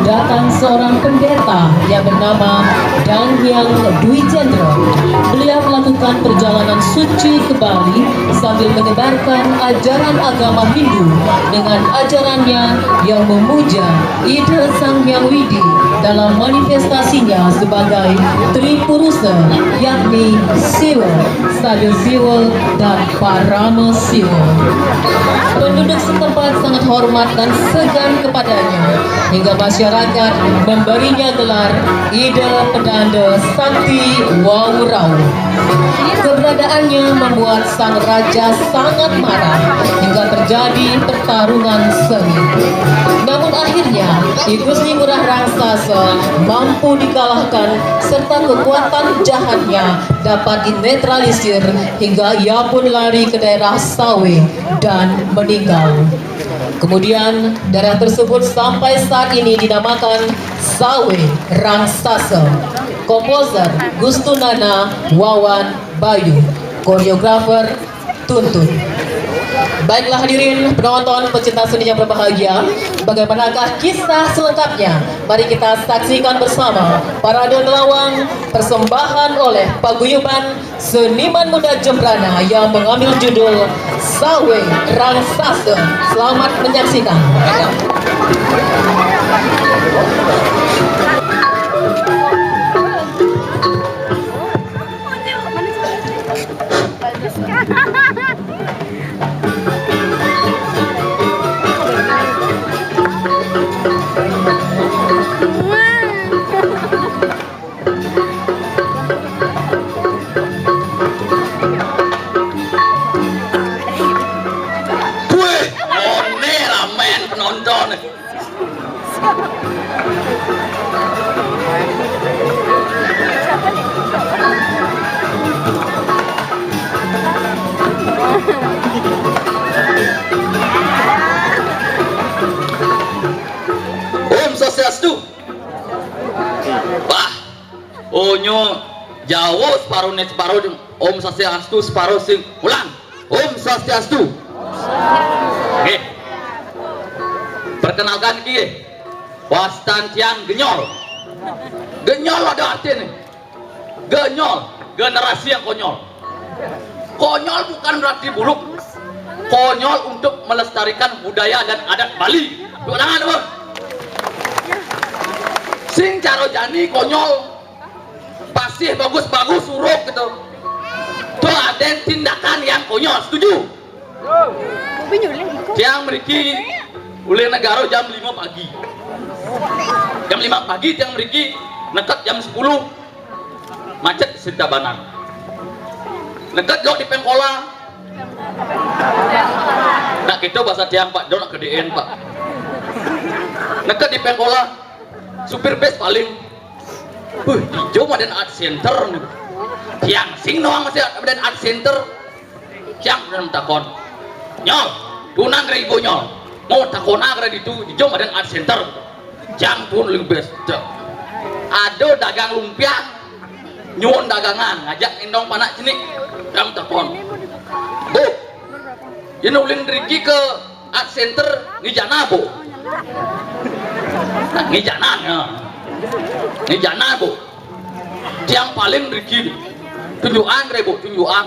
Datang seorang pendeta yang bernama Dang Hyang Dwi Cendra. Beliau melakukan perjalanan suci ke Bali sambil menyebarkan ajaran agama Hindu dengan ajarannya yang memuja ide Sang Hyang Widi dalam manifestasinya sebagai Tripurusa, yakni Siwa, Sada Siwa, dan Parama Siwa. Penduduk setempat sangat hormat dan segan kepadanya hingga masyarakat memberinya gelar Ida Pedanda Sakti Wawurau. Keberadaannya membuat sang raja sangat marah hingga terjadi pertarungan sengit. Namun akhirnya Ki Gusti Ngurah Raksasa mampu dikalahkan serta kekuatan jahatnya dapat dinetralisir hingga ia pun lari ke daerah Sawe dan meninggal. Kemudian daerah tersebut sampai saat ini dinamakan Sawe Rangsasa. Komposer Gustunana Wawan Bayu, koreografer Tuntun. Baiklah hadirin penonton pecinta seni yang berbahagia, bagaimanakah kisah selengkapnya? Mari kita saksikan bersama Parade Nelawang persembahan oleh Paguyuban Seniman Muda Jembrana yang mengambil judul Sawe Rangsasa. Selamat menyaksikan. Onyo Jawa separuh net separuh Om Swastiastu separuh sing ulang Om Swastiastu. Oke. Perkenalkan ki Wastan Tiang Genyol. Genyol ada artinya. Genyol, generasi yang konyol. Konyol bukan berarti buruk. Konyol untuk melestarikan budaya dan adat Bali. Ulangan dong. Sing caro jani konyol. Pasti bagus-bagus huruf gitu. Tuh ada tindakan yang konyol, setuju? Yang meriki oleh negara jam 5 pagi. Jam 5 pagi yang meriki nekat jam 10 macet Setabanan. Nekat jauh di Pengkola. Nak kita bahasa tiang Pak, do nak kedean Pak. Nekat di Pengkola. Supir bus paling hijau ada art center nih. Tiang sing doang masih ada art center. Tiang dan takon. Nyol, tunang ribu nyol. Mau takona kira itu hijau ada art center. Tiang pun lebih best. Ada dagang lumpia, nyuwun dagangan, ngajak indong panak sini. Tiang takon. Bu, ini ulin rigi ke art center ngijana bu. Nah, ngijana ya. Ini jana bu, tiang paling rigi, tunjukan bu, tunjukan.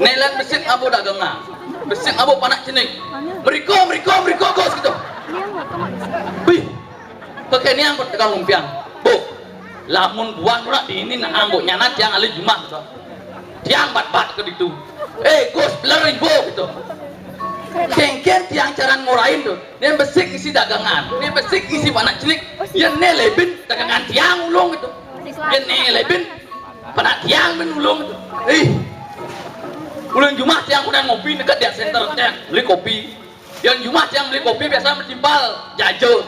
Nelan besit abu dagangan, besit abu panak cening. Meriko gos gitu. Wih, kekenian buat dagang lumpiang. Bu, lamun buang rak di ini nak ambo nyana tiang alih jumah gitu. Tiang bat ke itu. Gos belerin bu gitu. Kengken tiang caran ngurain tuh. Ini besik isi dagangan, ini besik isi panak cilik. Ya ne lebin dagangan tiang ulung gitu. Ya ne lebin panak tiang ben ulung gitu. Ulung Jumat tiang udah ngopi dekat dia center tiang beli kopi. Yang Jumat tiang beli kopi biasa bertimpal jajo.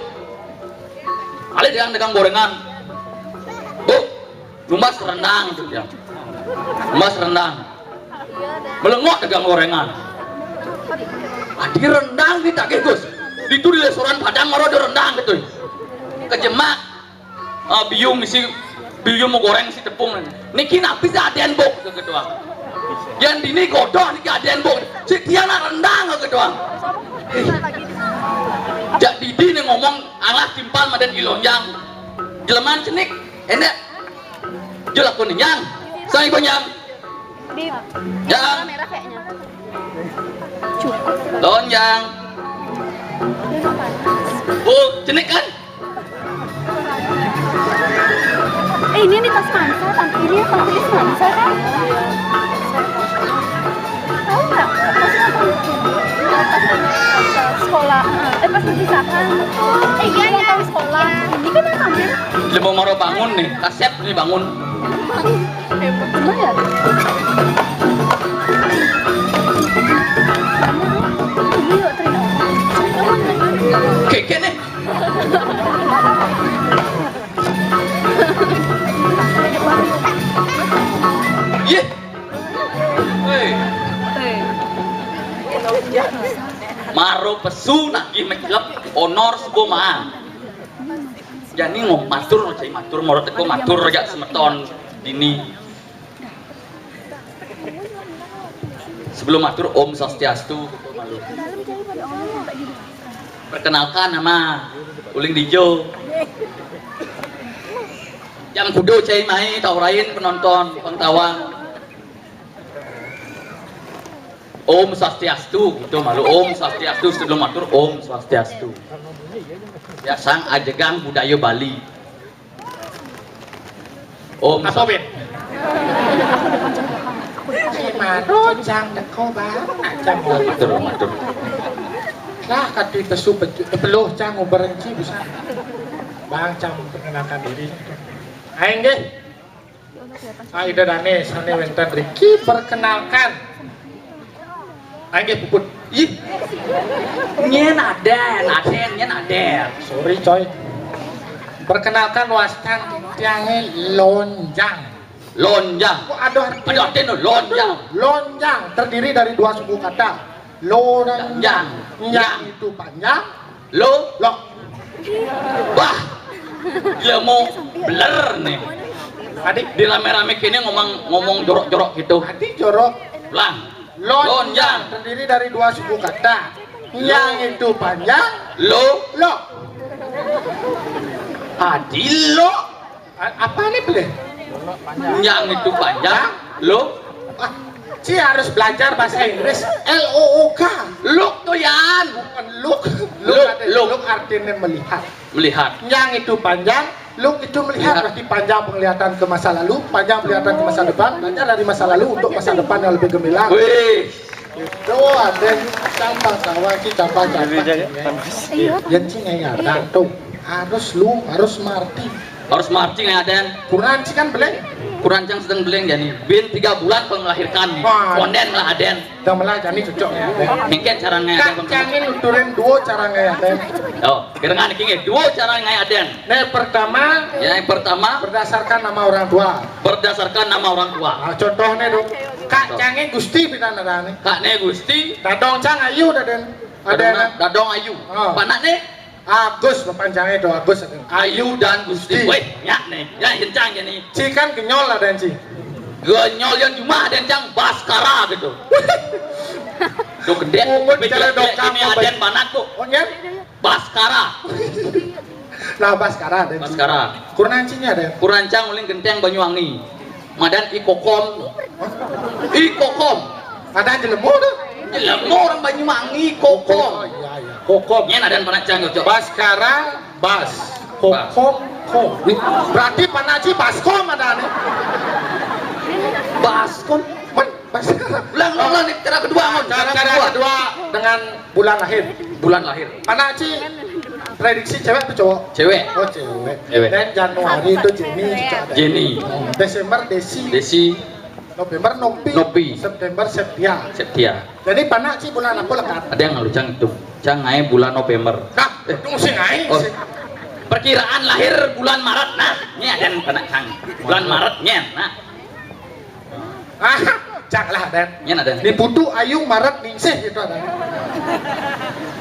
Ale tiang dagang gorengan. Bu, lumas rendang itu tiang. Lumas rendang. Melengok dagang gorengan. Di rendang kita Gus, itu di restoran Padang maro di rendang gitu. Kejemak, biung isi Biyo mau goreng si tepung niki napi si aden bok ke doang. Yang dini godok niki aden bok. Si dia nak rendang ke doang. Jak didi nih ngomong alah timpal madan ilonjang. Jeleman cenik enek. Jelak kuning yang. Saya konyang. Di Yang. merah kayaknya. Lonjang. Oh, cenik kan? Ini nih tas Mansa, tampilnya tampilnya Mansa kan? Tahu nggak? Pas sekolah, pas perpisahan. Iya ya. Tahu sekolah. Ini kan yang tampil. Lemo maro bangun nih, kaset nih bangun. Hebat bener ya. Ini yuk Trina. Keke nih. Ye. Hei. Maro pesu nak gi meklep honor sebuah maa. Jadi ngom matur cai matur moro teko matur ya semeton dini. Sebelum matur Om Swastiastu malu. Perkenalkan nama Uling Dijo. Yang kudo cai mai taurain penonton pengtawang. Om Swastiastu gitu malu Om Swastiastu sebelum matur Om Swastiastu. Ya sang ajegang budaya Bali. Om apa Ben? Si Mado jang deko bang, jang matur matur. lah kati pesu peluh jang berenci bisa. Bang jang perkenalkan diri. Aing deh. Aida Dane sane wenten Riki perkenalkan. Aing ge puput. Ih. Nyen aden, nyen aden. Sorry coy. Perkenalkan wastan tiange lonjang. Lonjang. Kok ada arti? Ada artinya no, lonjang. Lonjang terdiri dari dua suku kata. Lonjang. Yang itu panjang. Lo. Lok. Wah. Dia mau blur nih. Adik. Di rame-rame kini ngomong jorok-jorok gitu. Adik jorok. Lang. Lonjang terdiri dari dua suku kata. Yang itu panjang. Lo. Lok. Adi lo. Apa nih boleh? Yang itu panjang. Lo. Ah, Ci harus belajar bahasa Inggris. L-O-O-K. Look tuh Yan. Bukan look. Look, Ada- look. Look artinya melihat. Melihat. Yang itu panjang, look itu melihat, Lihat. berarti panjang penglihatan ke masa lalu, panjang penglihatan ke masa depan, belajar dari masa lalu untuk masa depan yang lebih gemilang. Wih. Itu ada campak kawan kita baca. Iya. Yang cing ada tuh harus marti. Harus marching ya Aden. Kurang sih kan beleng. Kurancang sedang beleng jadi. Bin 3 bulan melahirkan. Wah. Konden lah Aden. Udah malah jadi cocok ya. Mungkin caranya Aden. Kacangin uturin dua cara ngayat. Oh, kira nih dua cara ngai Aden. Nah pertama Yang pertama berdasarkan nama orang tua. berdasarkan nama orang tua. Nah, contohnya dong. Kacangin Gusti pita narane. Kak Ne Gusti. Dadong cang ayu daden. Ada anak. Dadong Ayu. Oh. Panak nih Agus panjangnya itu Agus. Ayu dan Gusti. Wih, nyak nih. Ya kencang ya nih. Ci kan kenyol lah dan Ci. Gonyol yang cuma Aden cang Baskara gitu. Tuh gede. Mungut cara dokam Ini Aden panak tuh. Oh nyen? Baskara. Lah Baskara dan Ci. Baskara. Kurnancinya ada. Kurancang uling genteng Banyuwangi. Madan ikokom. Ikokom. Ada jelemu tuh. Jelemu orang Banyuwangi Oh kokom. iya iya. Kokom. Nyen Aden panak cang cocok. Baskara bas. Kokom kom. Wih, berarti panaci baskom ada nih. Baskom. Baskara. Ulang nih cara kedua ngon. Cara kedua dengan bulan lahir. Bulan lahir. Panaci prediksi cewek atau cowok? Cewek. Oh cewek. Cewek. Dan Januari itu Jenny. Jenny. Desember Desi. Desi. November Nopi. Nopi. September Septia. Setia. Jadi panak sih bulan apa lekat? Ada yang ngalu cang itu. Cang ngai bulan November. Nah, itu mesti naik. Oh. Perkiraan lahir bulan Maret. Nah, ini ada yang panak cang. Bulan Maret nyen. Nah, Ah, janganlah Dan. nyen ada. Di Putu Ayu Maret Ningsih itu ada.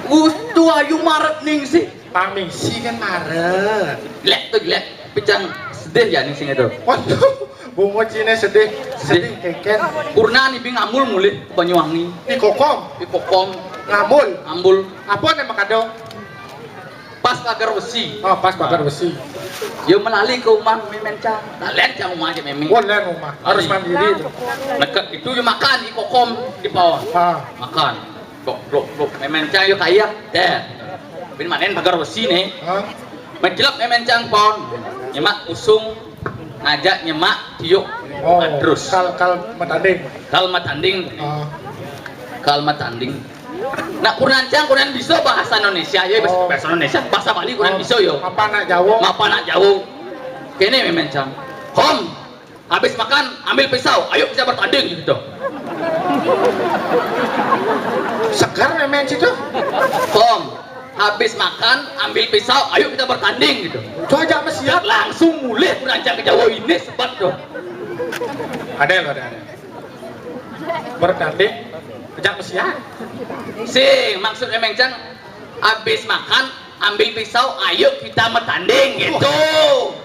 Gustu Ayu Maret ning sih. Pamisi kan Maret. Lek tuh lek. Picang Sedih ya nih sing itu. Waduh, bungo Cina sedih keken. Kurna nih bing amul mulih ke Banyuwangi. Ini kokom, Di Kokong ngamul. ambul Apa nih makado? pas pagar besi. Oh, pas bakar besi. Yo melali ke rumah memencang. Nah, lihat yang rumah aja memang. Boleh rumah, harus mandiri itu. Dekat itu yo makan di Kokong di bawah. Ah, Makan. Blok memencang yo kaya. Deh. Bin manen pagar besi nih. ah. Menjelap memencang pon. Nyemak usung ngajak nyemak tiuk. Oh, Terus kal matanding. kalmat tanding. Ah, Kalmat tanding. Nak kurnancang kurang bisa bahasa Indonesia ya Oh. bahasa Indonesia bahasa Bali kurang bisa yo. Apa nak Jawa? Apa nak jauh? Kene memencang. Hom, habis makan ambil pisau, ayo kita bertanding gitu. Segar memang situ. Hom, habis makan ambil pisau, ayo kita bertanding gitu. Itu aja masih siap. Langsung mulai kurnancang ke Jawa ini sebab tuh. Ada. Bertanding, pejak siap. Sing maksud memencang habis makan ambil pisau, ayo kita bertanding gitu.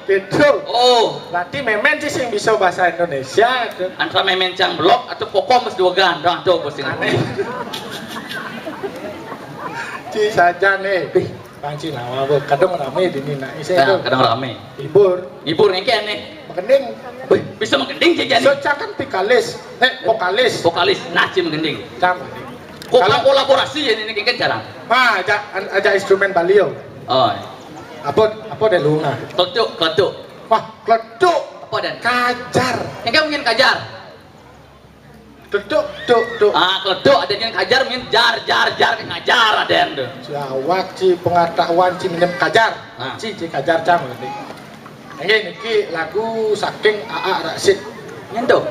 Gitu. Oh, Berarti memang sih yang bisa bahasa Indonesia itu. antara memencang blok atau pokok mesti dua gandang tuh bos ini. Aneh. Ci saja nih. Panci nawa bu, kadang rame di Nina. Nah, kadang rame. Hibur, Ibur ngeke nih. mengending. Wih, bisa mengending jajan. Soca kan pikalis, vokalis. Vokalis Naci mengending. Cam. Kok Kalau kolaborasi ya ini kan jarang. mah aja instrumen Balio. Oh, Apa deh lunga? kletuk. Wah, kletuk, Apa dan? kajar. Yang kan mungkin kajar. Kletuk. Ah, kletuk ada yang kajar mungkin jar kan ngajar ada yang tuh. Jawa ci pengetahuan ci minjem kajar. Ah. Ci kajar cam ini. Niki lagu saking AA Rasid. Nyentuh.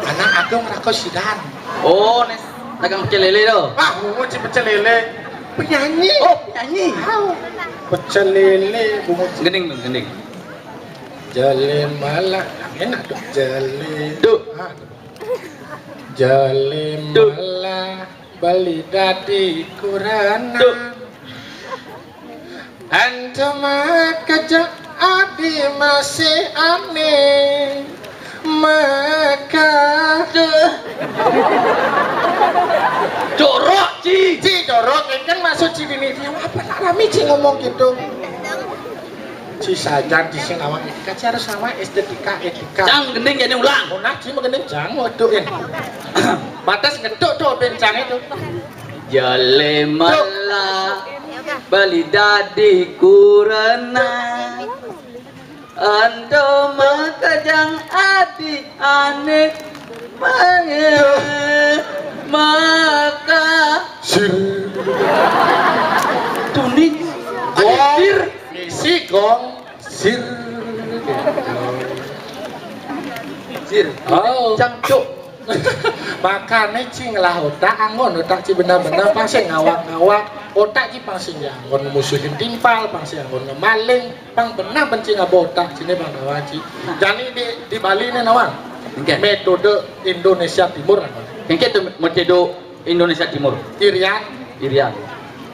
Anak agung rako sidan. Oh, nes dagang pecel lele tuh. Ah, bungo ci pecel lele. Penyanyi. Oh, penyanyi. Pecel lele bungo ci. Gending. Jale malah enak tuh jale. Duh. Ah, jale Duh. malah bali dadi kurana. Duh. Antama kerja adi masih aneh maka Jorok ci. Ci jorok kan masuk ci dini dia apa nak rame ci ngomong gitu ci saja di sing awak etika ci harus sama estetika etika Cang gending jadi ulang. mau nak ci mengenai jang waduh batas ngeduk tuh bencang itu Jale malah bali dadi kurana ando makajang adi ane maka sir tunik gong sir isi gong sir sir oh cangcuk makanya cing lah otak angon otak ci benar-benar pasti ngawak otak ci pasti angon musuhin timpal pasti angon ngemaling pang benar benci ngabotak sini bang kawan ci jadi di Bali ini nawan metode Indonesia Timur angon yang itu metode Indonesia Timur Irian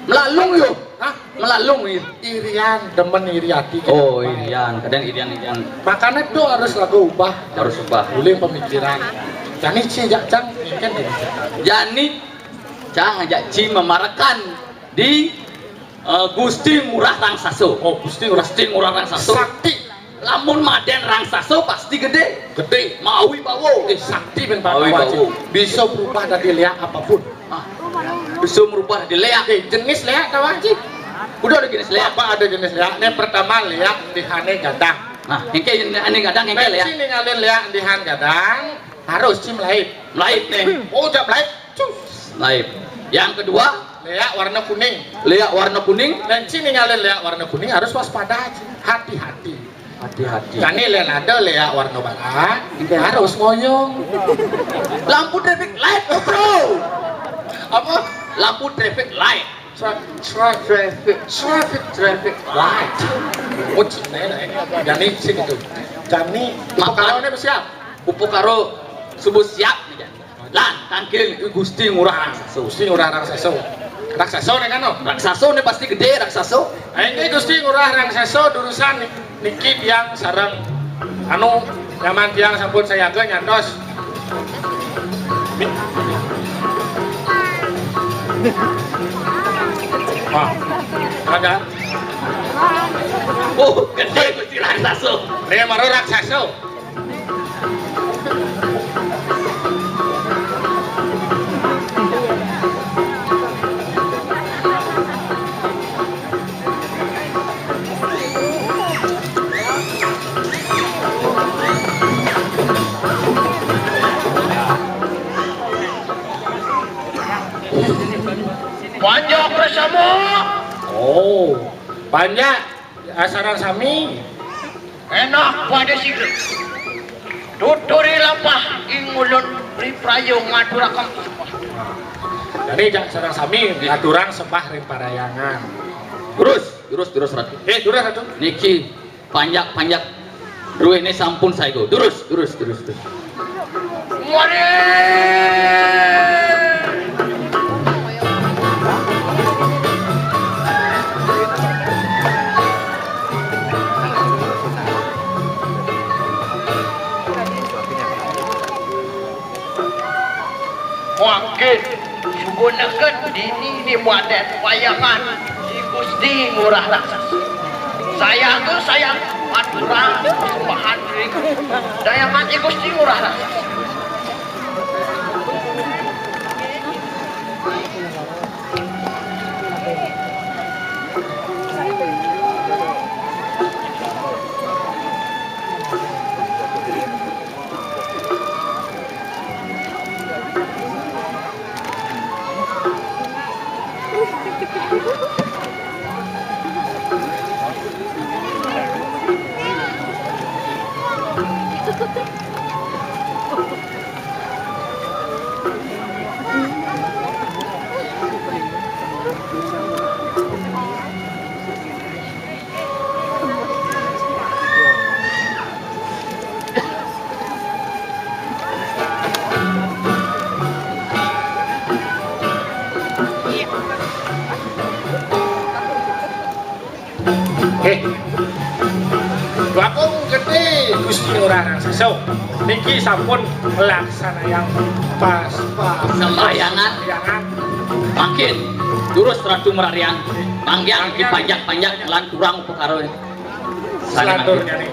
melalung yo Hah? melalung Irian demen Iriati oh Irian kadang Irian makanya itu harus lagu ubah harus ubah boleh pemikiran jadi ci jang kan Jani Cang ngajak Ci memarakan di Gusti Ngurah Rangsaso. oh Gusti urang Ngurah Rangsaso. sakti Lamun Maden Rangsaso pasti gede. Maui bawo. sakti ben Maui wajib bau. bisa berubah dari lihat apapun Ah, bisa merubah di leak. jenis lihat tahu wajib Udah ada jenis leak. apa ada jenis lihat yang pertama lihat di hane gadang Nah, hengke ini kadang hengke leak. sini ngalin lihat di han gadang harus cim lain Laip nih. oh udah lain cus Laip. Yang kedua, lihat warna kuning leak warna kuning. dan sini ngalin lihat warna kuning harus waspada hati-hati Hati-hati. jadi lihat ada lihat warna barat harus ngoyong Lampu traffic light, bro. apa Lampu traffic light. traffic light oh cina ini jadi sini tuh jadi kalau ini siap Pupuk karo subuh siap nih. Lan tangkil Gusti Ngurah Rangsaso. Gusti Ngurah Rangsaso nih kan no Rangsaso nih pasti gede Rangsaso. ini Gusti Ngurah Rangsaso durusan nih niki tiang sareng anu nyaman tiang sampun saya ke nyantos. Wah, ada. Oh, gede Gusti Raksasa. Dia maru raksasa. Banyak bersama. Oh, banyak asaran sami. Enak pada situ. Tuturi lapah ingulun beri prayung ngadurakan sembah. Jadi jangan sarang sami aturang sembah ring parayangan. Durus Ratu. Durus Ratu. Niki panjak duwe ini sampun saya go. Durus. Mari. Mungkin gunakan dini wadah wayangan si Gusti Ngurah Raksasa. Sayang aturang sembahan ring dayangan si Gusti Ngurah Raksasa. Waktu gede Gusti Ngurah Raksasa. Niki sampun melaksana yang pas Sembayangan. Makin durus Ratu Merarian. Manggiang ki panjak lan kurang perkara ini. Selanturnya nih.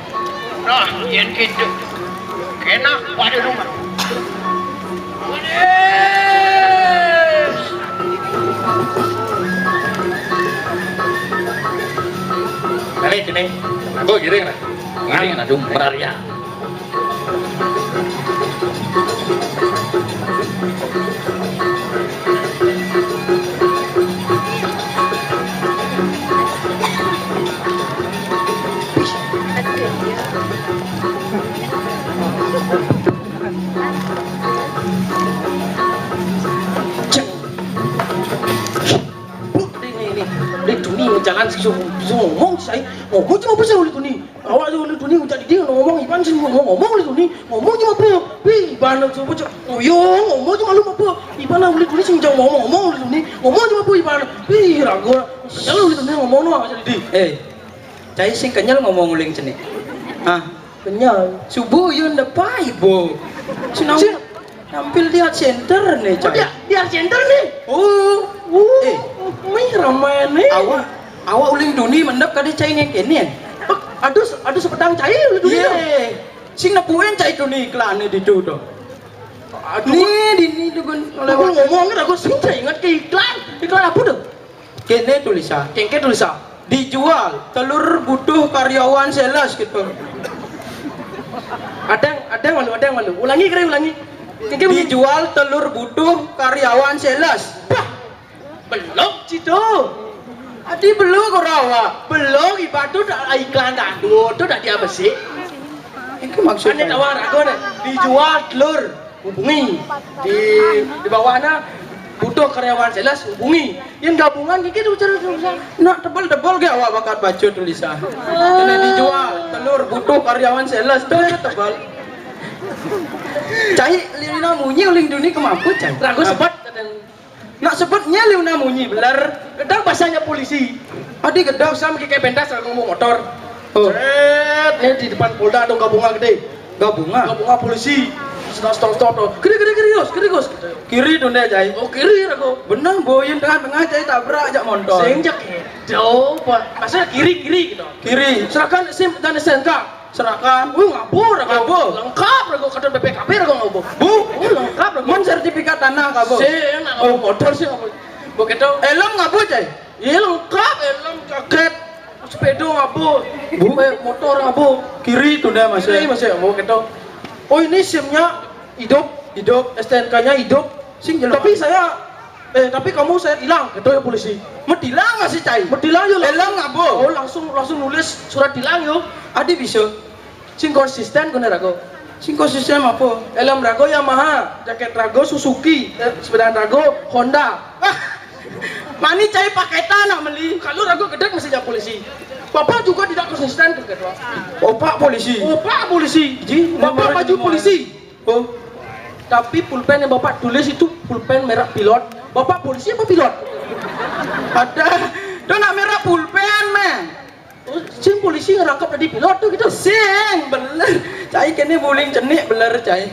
Nah, yang gitu. Enak pada rumah. Gini. Aku giring lah. Ngiring Ratu Merarian. Jangan ngomong saya ngomong cuma bisa oleh tuni awak oleh tuni ucap dia ngomong iban sih ngomong oleh tuni ngomong cuma apa iban coba ngomong cuma lu apa iban oleh tuni sih jangan ngomong oleh tuni ngomong cuma apa iban ragu jangan oleh tuni ngomong no jadi Cai sing kenyal ngomong uling cene. kenyal Subuh yun dapat ibu. Sinau tampil di art center nih Cai. di art center nih main ramai nih Awak uling duni mendap kade Cai ngekene. aduh sepedang cair oleh tuni Sing napuin Cai duni klane di tuh. aduh Ni dugun ngomong aku sing ingat ke iklan apa tuh kene tulisan. kengke tulisan Dijual telur butuh karyawan sales gitu. ada yang malu ulangi kengke Dijual telur butuh karyawan sales. belum cido Adi belum korawa. belum ibadu iklan dah tuh dah dia besi Itu maksudnya. ane tawar aku ane dijual telur hubungi di bawahnya butuh karyawan sales hubungi yang gabungan gitu cara tulisan Nak tebal-tebal gak awak bakat baca tulisan. Ini dijual telur butuh karyawan sales tuh tebal. Cai liuna munyi uling duni kemampu Cai. ragu sebat Nak sebutnya liuna munyi belar. kadang bahasanya polisi Adi gedok sama kayak pentas ngomong motor Oh. Cet, ini di depan Polda ada gabungan gede. Gabungan. Gabungan polisi. Stop tuh. Kiri Gus. Kiri tuh deh Jai. Oh kiri aku. Bener boyin tengah-tengah Jai tabrak ajak motor. Senjak itu, maksudnya kiri gitu. Kiri. Serahkan SIM dan SNK. Serahkan. Wih ngabur aku. Ngabur. Lengkap aku kata BPKB aku ngabur. Bu. Lengkap aku. Mon sertifikat tanah kamu. Sen aku motor sih aku. Begitu. Elom ngabur Jai. Iya lengkap, helm, jaket, sepeda ngabur, motor ngabur. Kiri tuh deh Mas. Ini masih ngabur gitu. Oh ini SIM-nya hidup, STNK-nya hidup. Sing jelas. Tapi kamu saya hilang, gitu ya polisi. Medilang masih Jai. Dilang yuk. Elom ngabur. Oh langsung nulis surat dilang yuk. Adi bisa. Sing konsisten kena rago. Sing konsisten apa? Helm rago Yamaha, jaket rago Suzuki, sepeda rago Honda. Mani Jai paketan nak beli. Kalau rago gede mesti jadi polisi. Bapak juga tidak konsisten kedua. Opak polisi. Bapak polisi. Ji, Bapak nomor baju nomor. polisi. Oh. Tapi pulpen yang bapak tulis itu pulpen merek pilot. Bapak polisi apa pilot? Ada. Tuh nak merah pulpen men. Oh, sing polisi ngerangkap jadi pilot tuh gitu. Sing bener. Cai kene buling cenik bener Cai.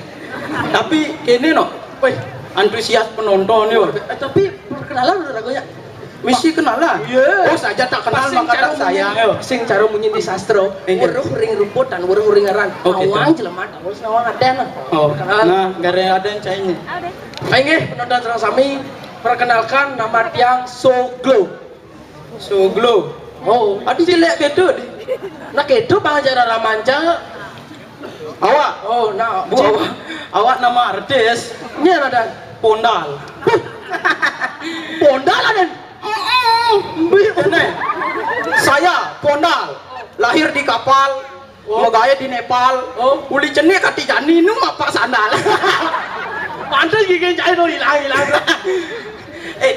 Tapi kene no. Wih, Antusias penonton yo. tapi perkenalan udah ragonya. Misi kenal lah. Iya. Oh saja tak kenal maka tak sayang yo. Sing cara menyinti sastra. Iya. Weruh-ring rumput dan weruh-ring ngaran. Oh, gitu. Awang jelema dawul sawang aden. Oh, Perkenalan. nah gara ada yang Cainya. Baik nggih, penonton sareng sami perkenalkan nama tiang Soglo. Soglo. Oh, Adi jelek gitu di. nah kedo bang acara ramanja. Awak. Oh, nah, Bu awak nama artis ini ada Pondal. Pondal ada. Ini. Saya Pondal. Lahir di kapal. Mau gaya di Nepal. Oh. Uli cenik kati jani nu apa sandal. Pantas gigi cai do hilang.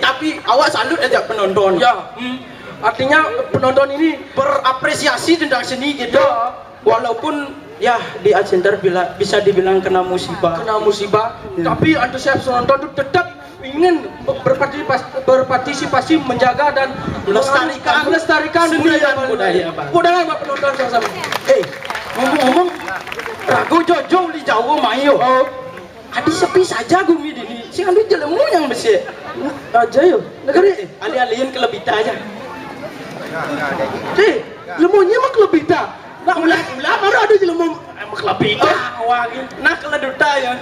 Tapi awak salut aja penonton. Ya. Artinya penonton ini Berapresiasi tentang seni gitu. Ya. Walaupun ya di Acenter bisa dibilang kena musibah. kena musibah, tapi antusias penonton itu tetap ingin berpartisipasi menjaga dan melestarikan budaya budaya penonton sama-sama. Ngomong-ngomong, ragu Jojo di Jawa mayo. Oh, Adi sepi saja gumi dini. Sing anu jelemu yang besi. aja yuk. Negeri, Ali-aliin kelebita aja. lemunya mah kelebita. Nah, ulah baru ada jelemu emang kelebita. Wangi. Nah keleduta ya.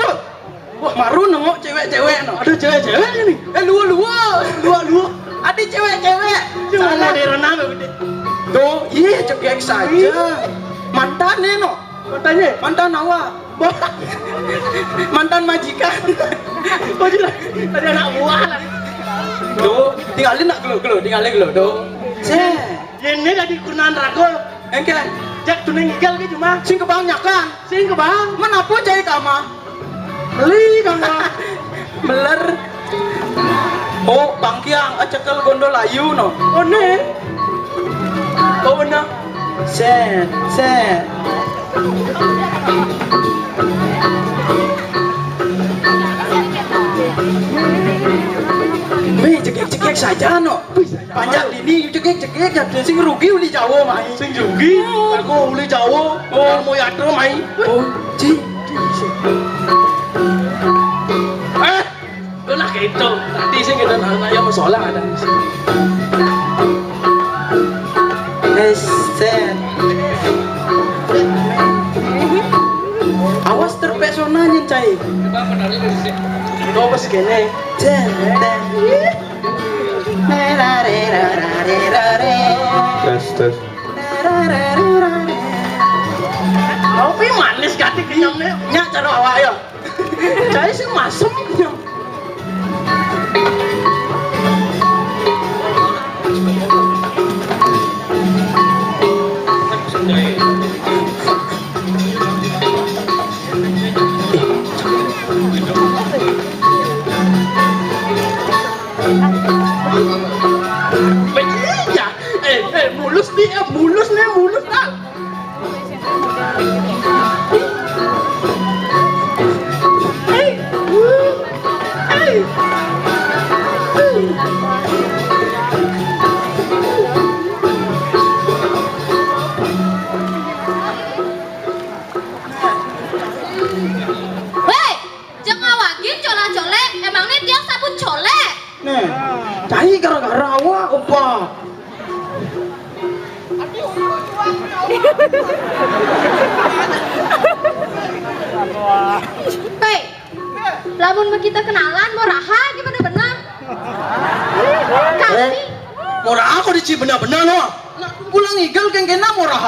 Tuh. Wah, maru nengok cewek-cewek no. Ada cewek-cewek ini. Luar. Adi cewek-cewek. Salah di renang gede. Tuh, iya cekek saja. Mantan no. Katanya, Mantan awak. Mantan majikan. oh jelas, ada anak buah lah. Tuh, tinggalin nak tinggalin tuh. Ini dari kunaan rago. Engke, Jak tuning igal ke cuma. sing kebanyakan. Sing ke bang. Menapa cai kama? Beli kamu. Beler. Oh, bangkiang acekel gondol ayu no. Oh ne. Oh benar. Set. Wih, cekek saja no. Panjang ini cekek ya. Sing rugi uli Jawa mai. Sing jugi. Aku uli Jawa. Oh mau yatro mai. Oh, ci. Lu lah gitu. Tadi sih kita anak yang masalah ada. Set. Awas terpesona cai. Kita menari dari sini. Kau pas kene. Tes. Kopi manis kati kenyamnya. Nyak cara awak ya. Cai sih masuk kenyam. Iya, mulus nih lah. gara-gara awak opa. Hei, lamun mah kita kenalan mau raha gimana benar? Kasih. Murah aku di benar-benar no. Nak pulang igal kena murah.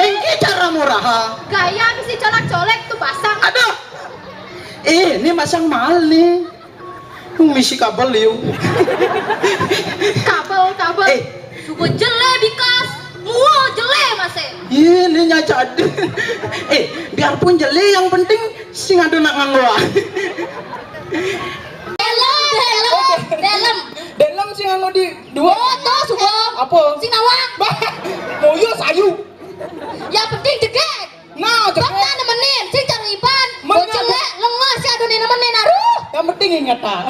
Engke cara murah. Gaya misi colak-colek tuh pasang. Aduh. Ini masang mahal nih. Misi kabel liu. Kabel. Suku jele bikas. Mua jele masih. Ini nyaca ada. Biarpun jeli yang penting sing ada nak nganggo. Dalam. Dalam sing nganggo di dua. Oh, tuh suku. Apa? Sinawang. Moyo sayu. Yang penting cegek. Nah, Bakna nemenin, sing cariban. Mana? Bocilek lengah si adone nemenin aduh. yang penting ingat ah.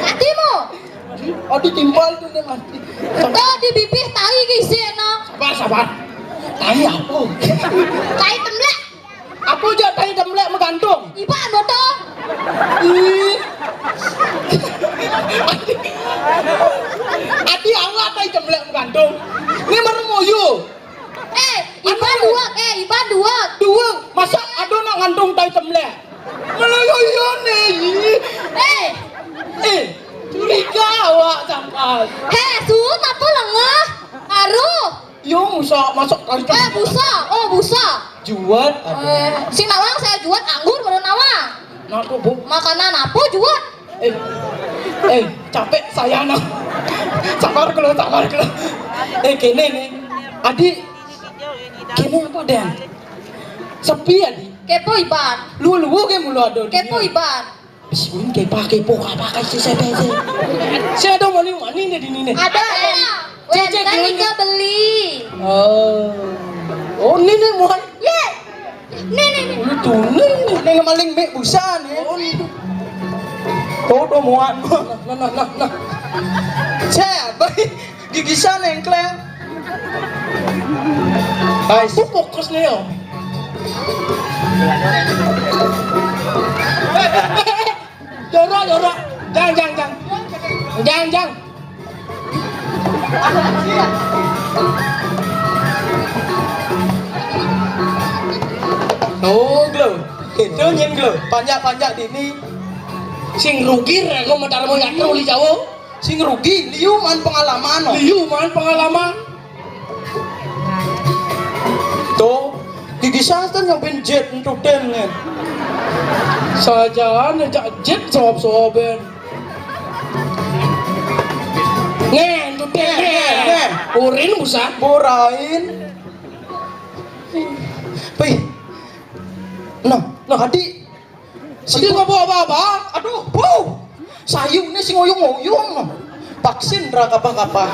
Hatimu. Oh ditimbal tuh dia mati. Tuh di bibir tai gisena. Sabar. Tai apa? Tai temlek. Apa aja tai temlek menggantung? Iban boto. Ih. Adi Allah tai temlek menggantung. Ini baru moyo. Iban dua. Dua, masa ada nak ngantung tai temlek? Melayu nih. Curiga awak sampai. Sun apa lengah? Aruh. Yo masuk kali Busa. Oh, busa. juat. Si nawang saya juat anggur baru nawang. Napa bu? Makanan apa juat? Capek saya nah. Sabar kalau. Kene nih. Adi. Kene apa Dan? Sepi adi. Kepo iban. Lu ke mulu ada. Kepo iban. Bismillah kepo apa kai saya. Saya ada mani nih di ini. Ada. Cek, Wenta Nika beli. Oh ini nih muan. Ye. Nih. Lu tuh nih maling mek busan ya. Oh ini. Tuh muan. Nah. Cek, gigisan engkleng. Aku fokus nih yo. Jorok. Jangan. Oh, glow. Itu nyen glow. Panjak dini. Sing rugi rego medar mo yakro li Jawa. Sing rugi liu man pengalaman. Tuh, gigi santan yang benjet untuk dengan. Saja ngejak jet sob-soben. Ngen, tuh ngen. Urin busa. Burain. Pih. Nah, adik. Adik nggak bawa apa-apa. Aduh, bu. Sayunya sing ngoyong-ngoyong. Vaksin ra apa-apa.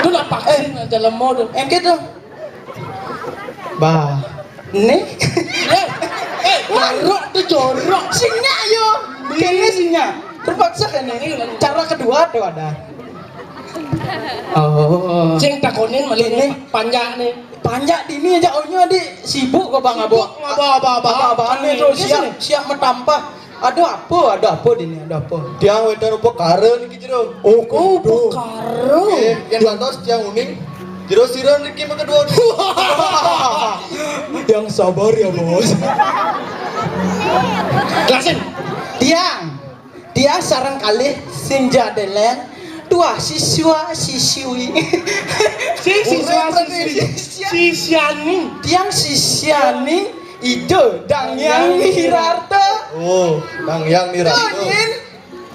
Itu nak vaksin dalam model. Engke tuh. Bah. Nih. Jorok. Singnya yo. Kene singnya. Terpaksa kan ini. Cara kedua tuh ada. Oh. Sing takonin malih panjak nih. Panjak dini aja ohnya di sibuk kok Bang Abo. Apa itu siap metampah. Ada apa dini ada apa? Dia wedan opo kare niki jero. Oh, karo. Yang lantas tiang uning. Jero siron niki mah kedua. Yang sabar ya, Bos. Jelasin. Dia sarang kali sing jadelen dua siswi. Sisiani. Tiang sisiani itu dang yang mirarte. Oh, Bang yang niratu.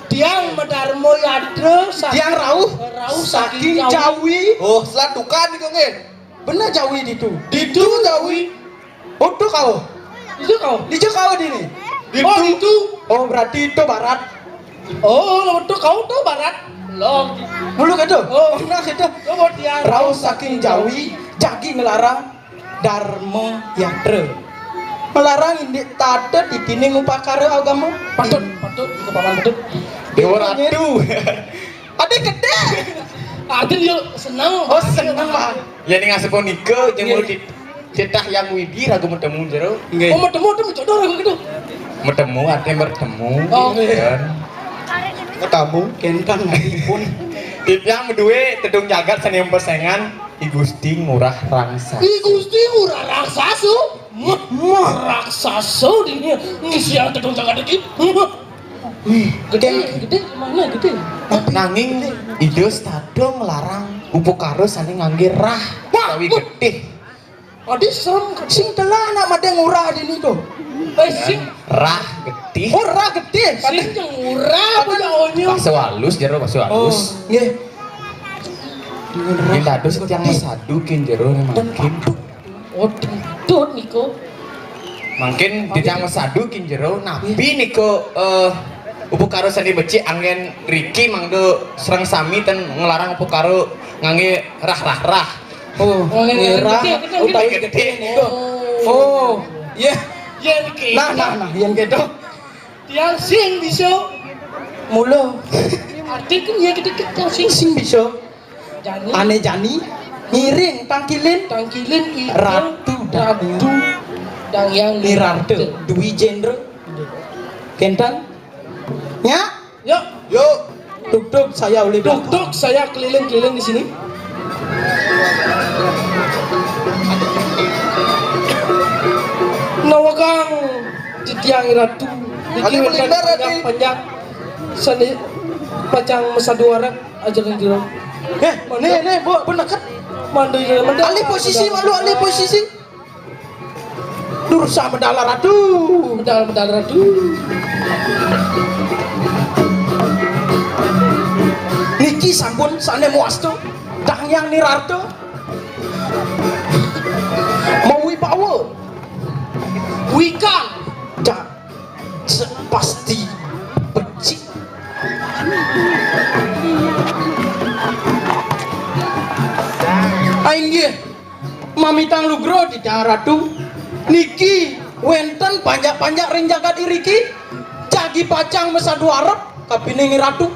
Tiang medarmo yadre. Tiang rauh saking Jawi. Oh, selatukan itu ngen. Bener Jawi itu. Ditu Jawi. Bodoh kau. Itu kau dini. Itu. Oh berarti itu barat. Oh, itu kau tuh barat. Mulu gitu. Oh, nah gitu. Rau saking Jawi, jagi ngelarang Darmo Yadre. Melarang ini tade di bini ngupakare agama. Patut, kepaman patut. Dewa Ratu. Adik gede. Adik yuk seneng. Oh seneng lah. Ya ning ngasepon nike jeung mulut cetah yang widi ragu metemu jero. Oh metemu jodoh ragu gitu. Metemu artinya bertemu. Oh, kan. Ketemu Kentan pun yang duwe tedung jagat seni persengan I Gusti Ngurah Rangsa. I Gusti Ngurah Raksasa. Mah raksasa ini ngisi yang tedung jagat iki. Gede mana gede. Nanging ide stado ngelarang upukaro sane ngangge rah tawi gede. Adi serem sing telah anak made ngurah dini tuh. Sing Rah gede. oh rah gede. Sing ngurah apa ya onyo. Bakso halus jero bakso halus. Nggih. Kita adus yang mesadu kin jero makin. Oh dentut niko. Mungkin ditang mesadu kin jero nabi niko upukaro sani becik angin Riki mangdo serang sami ten ngelarang upukaro ngangge rah. Oh, ngira utai gede niko. Oh, iya. Yen ki. Nah, yen gitu. Tiang sing bisa mulo. Arti kan ya gede tiang sing bisa. Jani. Ane jani. Ngiring tangkilin itu Ratu dan yang Nirarte Dwi Jenderal Kentan nya yuk duk saya oleh duk saya keliling di sini. Nawagang titiang Ratu iki panjang seni pacang mesaduaran ajaran jero. Nih, Bu, benekat. Mandai alih posisi malu alih posisi. Dursa medala Ratu. Medala Ratu. Niki sampun sane muasto. Dang yang Nirarte. Mau wibawa. Wikan. Pasti becik. Aing mamitang lugro di Ratu niki wenten panjak-panjak rinjagat iriki jagi pacang mesadu Arab kapining Ratu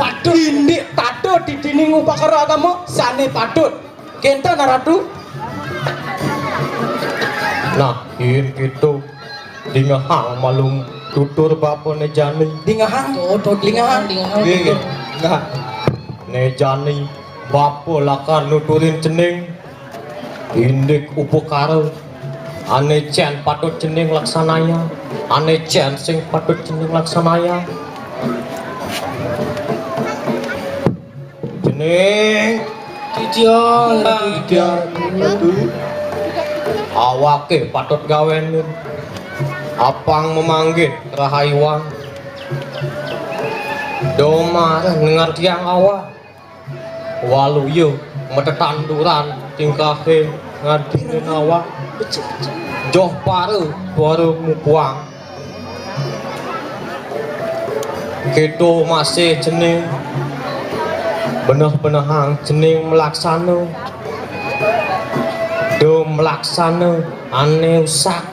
waduh ini tado di dining upakara agama sane padut kenta Ratu. Nah in gitu dingahang malung tutur bapone jani dingahang dingahang nah ne jani bapo lakar nuturin cening indik upukaro ane cen patut cening laksanaya ane cen sing patut cening laksanaya cening Tidiang awake patut gawenin apang memanggil rahaiwan doma dengar tiang awak waluyo metetanduran tingkahe ngadinin awak joh baru mupuang gitu masih jening benah-benahang jening melaksana do melaksana ane usak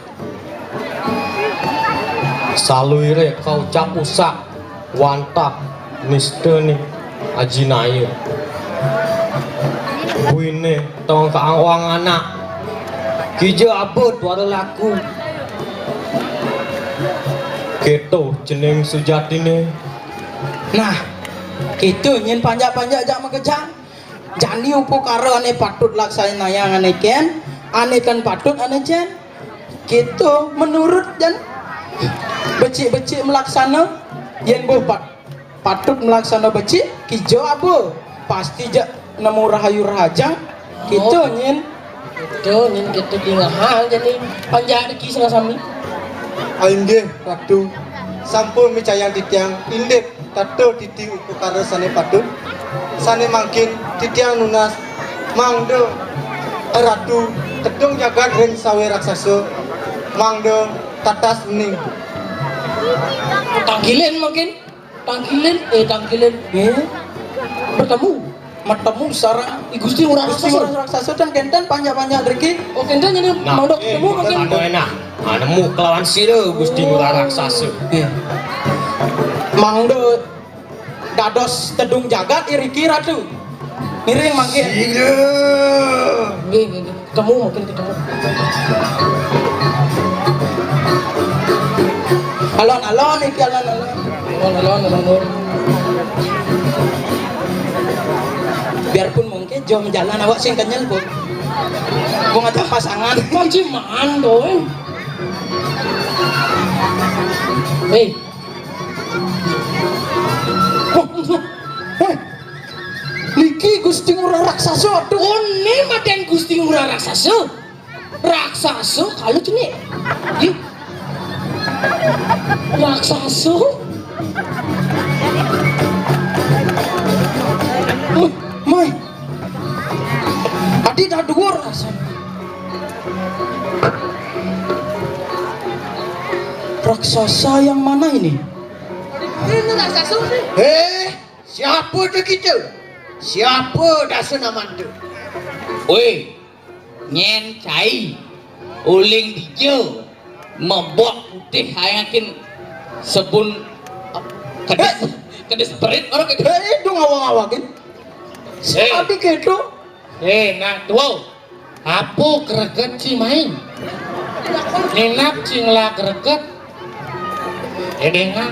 saluire kau cap usak wantah nisteni ajinaya buine tong kaawang anak kijo abot waro laku gitu jeneng sujatine nah gitu nyen panjak-panjak jak makejang jani upukara ane patut laksanaya ane ken ane kan patut ane jen gitu menurut jan becik-becik melaksana yen boh patut melaksana becik kijo abo pasti jak nemu rahayu rahajang gitu nyen gitu dingahang jadi panjang iki sami aing ge Ratu sampun micayang titiang indep tato titi upukara sane patut sane mangkin titiang nunas mangdo Ratu tedung jagat ring sawe raksasa mangdo tatas bening tangkilin bertemu sarang Gusti Ngurah Raksasa dan kenten panjang-panjang driki oh kenten jadi mau ketemu mungkin enak nemu kelawan sira Gusti Ngurah Raksasa mangdo dados tedung jagat iriki Ratu miring mangkin ketemu mungkin ketemu alon iki alon Biarpun mungkin jom jalan awak sing kenyal bu. Gua ngajak pasangan. Panciman doy. Hei. Niki Gusti Ngurah Raksasa. Done maten Gusti Ngurah Raksasa. Raksasa kalau cini. Ih. Raksasa. Mai. Adi dah dua raksasa. Raksasa yang mana ini? Ini raksasa sih. Siapa tu kita? Siapa dasar nama tu? Oi, nyen cai, uling dijo, mabok putih hayakin sebun kedis perit orang gitu. Dong awang-awangin. Siapa gitu? Nak tuh, apa greget si main? Enak cingla greget. Dengar.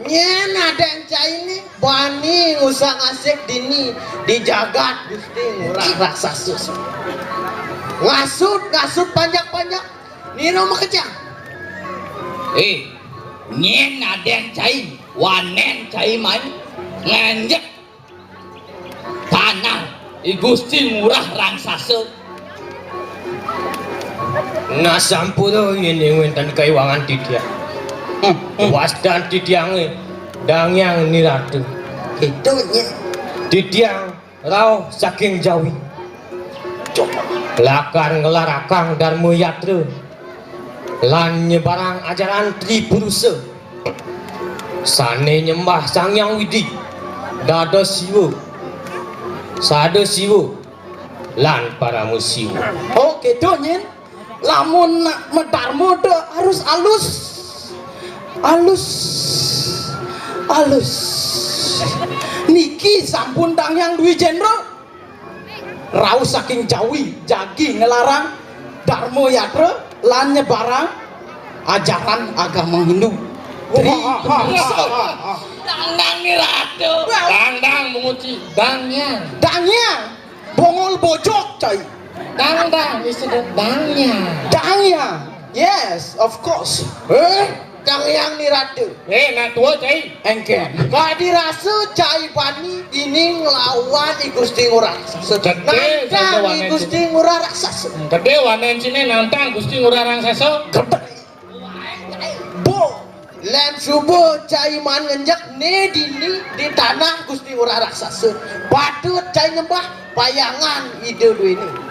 Nyen ada yang cai ini bani ngusah ngasik dini dijagat Gusti Ngurah Raksasa. Ngasut panjang-panjang. Niro mah kecang. Nyen ada yang cai, wanen cai main nganjek tanah Gusti Ngurah Raksasa. Ngasampudo ini wintan kaiwangan tidia. Wasdan tidiang dangyang niratu. Itu nyen. Tidiang rau saking Jawi. Lakan ngelarakang Darmo Yatra. Lan nyebarang ajaran Tripurusa. Sane nyembah Sang Hyang Widi. Dada Siwa. Sada Siwa. Lan para musiwa. Oh gitu nyen. Lamun nak medarmo tu harus alus. Niki sampun Dangyang Dwi Jenderal. Rau saking Jawi jagi ngelarang Darmo Yatra lan nyebarang ajaran agama Hindu. Dangdang ni ratu. Dangdang menguci. Dangyang. Bongol bojok cai. Dangdang disebut dangyang. Dangyang. Yes, of course. Dangyang ni ratu. Nak tua cai. Engken. Gak dirasa cai bani ini ngelawan Gusti Ngurah Raksasa. Nantang Gusti Ngurah Raksasa. Gede wanen sini nantang Gusti Ngurah Raksasa. Bo, lan subuh cai man ngenjak ne dini di tanah Gusti Ngurah Raksasa. Patut cai nyembah bayangan ide dua ini.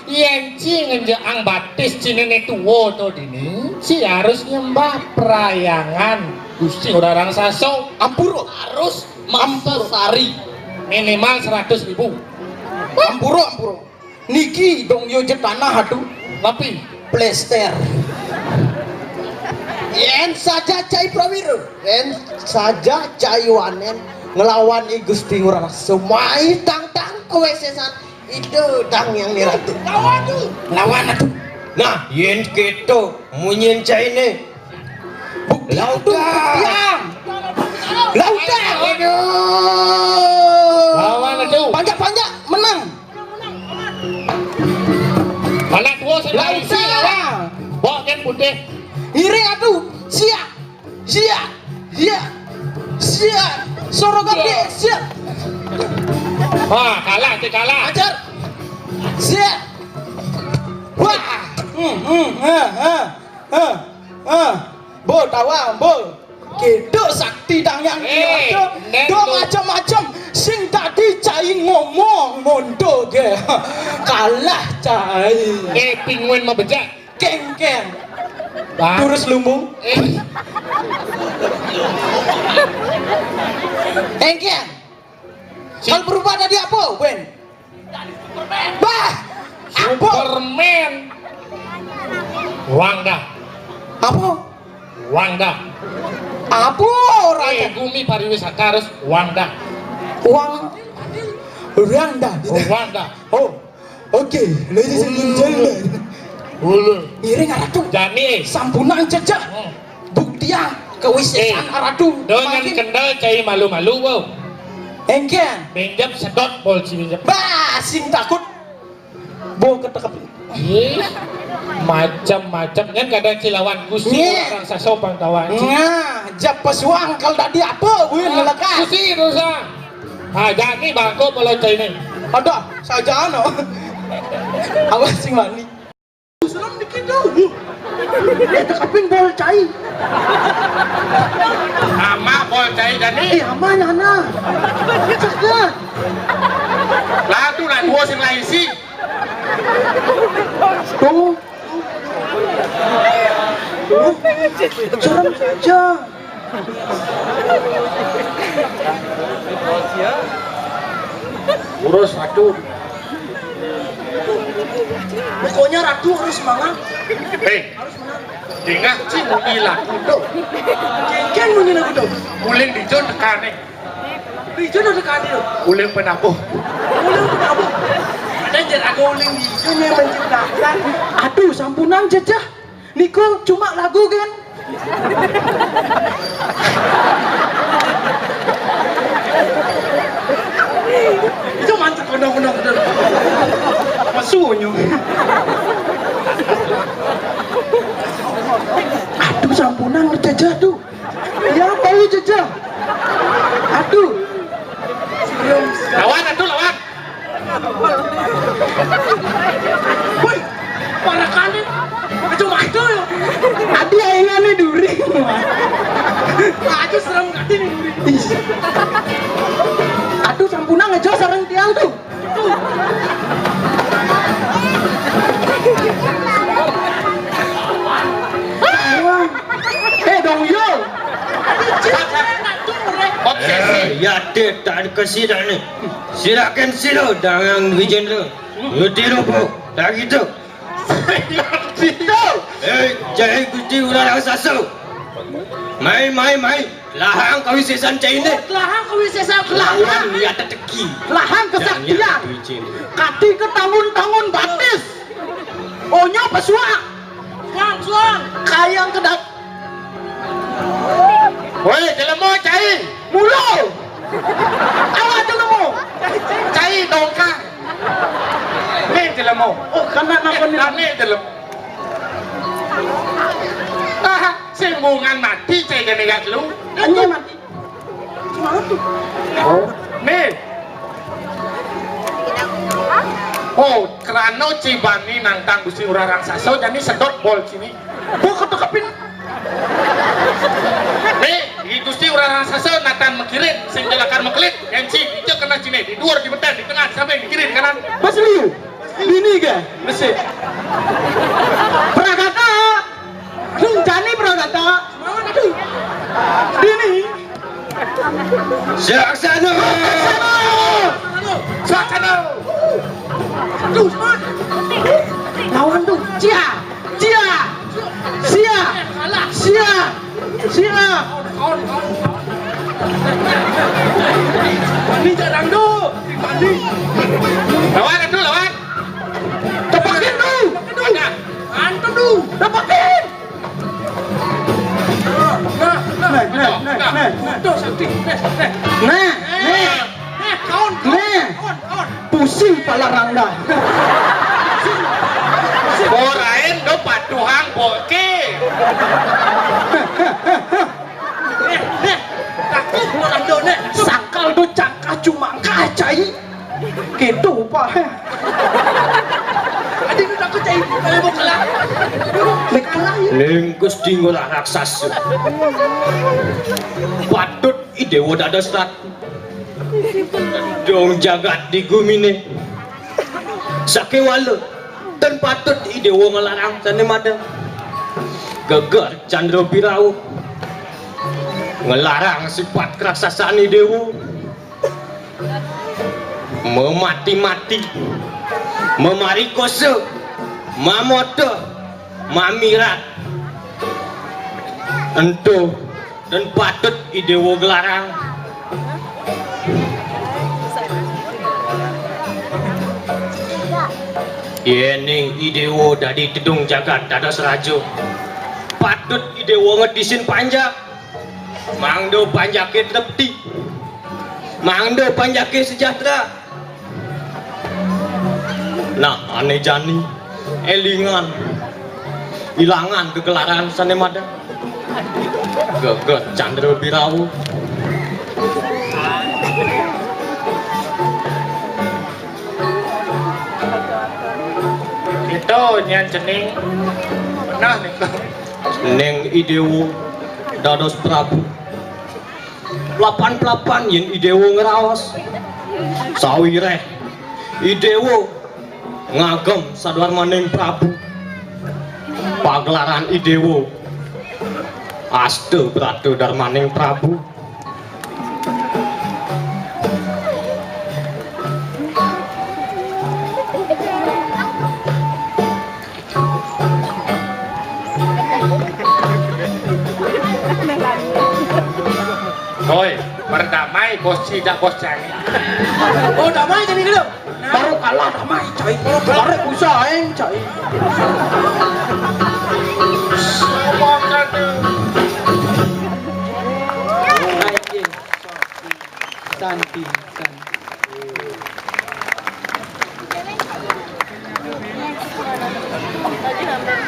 Yang ngenjak batis cini ne tua to dini. Si harus nyembah perayangan Gusti Ngurah Raksasa. Ampuro. Harus Mampesari Minimal 100.000. Ampuro. Niki dong yo je tanah aduh. Tapi Plester. Yen saja cai prawiro. Yen saja cai wanen ngelawan Gusti Ngurah Raksasa. Mai tang-tang kewesesan itu dang yang niratu. Lawan atuh. Nah, yen keto munyin cai ne. Lautan. Aduh. lawan atuh. Panjang menang. Anak tua sedang isi lawan. Bawa ken putih. Ngiring atuh. Siap. Soro gede siap. Wah, kalah. Ajar. Siap. Wah. Bol tawang bol. Gitu sakti dangyang itu. Do macam-macam sing tadi cai ngomong mondo ge. Kalah cai. Penguin mau bejak. Keng. Terus lumbung. Engken. Hal berubah tadi apa, Ben? Bah. Superman. Wangda. Apa? Raja? Gumi pariwisata harus Wangda. Wangda. Oh, oke. Ladies and gentlemen. Ngiring aratu. Jani. Sampunan jejak. Buktian kewisesan ratu Dengan kendal cai malu-malu wow. engken Benjam sedot bol si benjam. basing takut bo ketekep Macam-macam kan kadang cilawan gusti Iya. orang sasopang tawan. nah jap pesuang kal tadi apa buin ngelekas Gusti dosa. Ah jadi bangko mulai cai ni. ada saja ano awas sing mani seram dikit dong tekapin bol cai Ama bol cai jadi. amanya ana cakap Lah tu lah dua sing lain si. tuh serem saja Urus ratu. pokoknya ratu harus semangat Hei. Tinggal si hilang itu. Ken mungkin aku tuh Uling dijon tekane. Rijo udah dekat itu Uling penabuh. uling kenapa ada jago uling Rijo yang menciptakan aduh sampunan jejah Niko cuma lagu kan itu mantap benar-benar masuhnya aduh sampunan jejah tuh ya tahu jejah aduh Lawan atuh lawan. woi parah kali cuma itu ya adi ayengannya duri aduh serem kali nih duri aduh sampuna ngejo sareng tiang tuh dong yo Obsesi. Ya deh tak kesida ni. Silakan silo dengan Wijendra. Yutiru bu, dah gitu. Jai Gusti Urarang Sasu. Mai. Lahang kau sesan cai ni. lahang kewisesan Lawan lahang lihat teki. lahang kesaktian kati ke tangun batis onyo pesuang suang kayang kedak Woi, jelemo cai. mulu awak jelemu Cai dongkang. Ni jelemo. oh karena napa nih Ni jelemo. Ah, sembungan mati cai gane gat lu. hanya mati semangat tuh Ni. Oh, kerana cibani nantang Gusti Urarang Saso jadi sedot bol sini. gua ketekepin Nih, di Gusti Urarang Saso natan mekirin, sing jelakan meklit, yang si itu kena sini, di luar di betan, di tengah sampai di kiri kanan. Mas Liu ini ga mesti prakata aduh jani prakata semangat aduh ini Saksana. Suasana aduh semangat lawan tuh cia ini jarang tuh dibanding Lawan itu lawan. dapatin tuh Mana? antum tuh dapatin nah Tuh sakti. nah Kawan. pusing pala rangda Borain do patuhang boke. takut orang do nek sakal do cangkah cuma kacai gitu pak adik udah kacai mau kalah kalah ya Ning Gusti Urarang Sasu. Patut idewo dada serat. Dong jagat di gumine. Sakewala dan patut idewo ngelarang sane mada. Geger Candra Birau. Ngelarang sifat keraksasaan idewo. Memati-mati. Memari kose. Mamoto. Mamirat. Ento dan patut idewo gelarang. Yening idewo dari tedung jagat dadas rajo. Patut idewo ngedisin panjang. Mangdo panjake tepti. Mangdo panjake sejahtera. Nah, ane jani elingan ilangan kegelaran sanemada. Geget Candra Birawu. Itu nyan cening. Pernah nih. Neng idewo dados Prabu. Lapan yen idewo ngeraos. Sawireh idewo ngagem sadarmaning Prabu. Pagelaran idewo aste brate darmaning Prabu. Oi, berdamai bos tidak bos jangan. Oh damai jadi gitu. Baru kalah damai coy. Baru kalah usah aing coy. Santi. Tadi hampir.